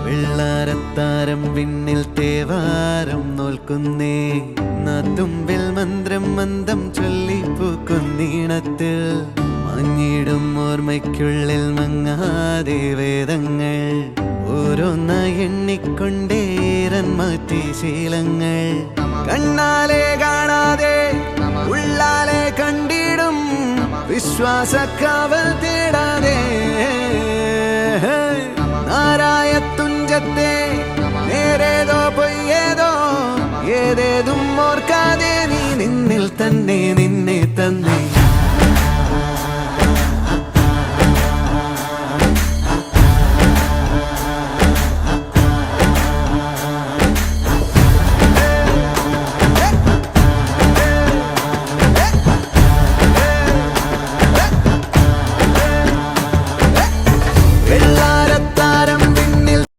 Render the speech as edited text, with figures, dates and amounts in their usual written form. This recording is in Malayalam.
വെള്ളാരത്താരം വിണ്ണിൽ തേവാരം നോൽക്കുന്നേ തുമ്പിൽ മന്ത്രം മന്ദം ചൊല്ലിപ്പൂക്കുന്നീണത്തിൽ മഞ്ഞിടും ഓർമ്മയ്ക്കുള്ളിൽ മങ്ങാതെ വേദങ്ങൾ ഓരോന്നായി എണ്ണിക്കൊണ്ടേരൻ മാറ്റി ശീലങ്ങൾ കണ്ണാലെ കാണാതെ ഉള്ളാലെ കണ്ടിടും വിശ്വാസക്കാവൽ തേടാതെ നാരായ തുഞ്ചത്തെ നേരേതോ പൊയ്യേതോ ഏതേതും ഓർക്കാതെ നീ നിന്നിൽ തന്നെ നിന്നെ തന്നെ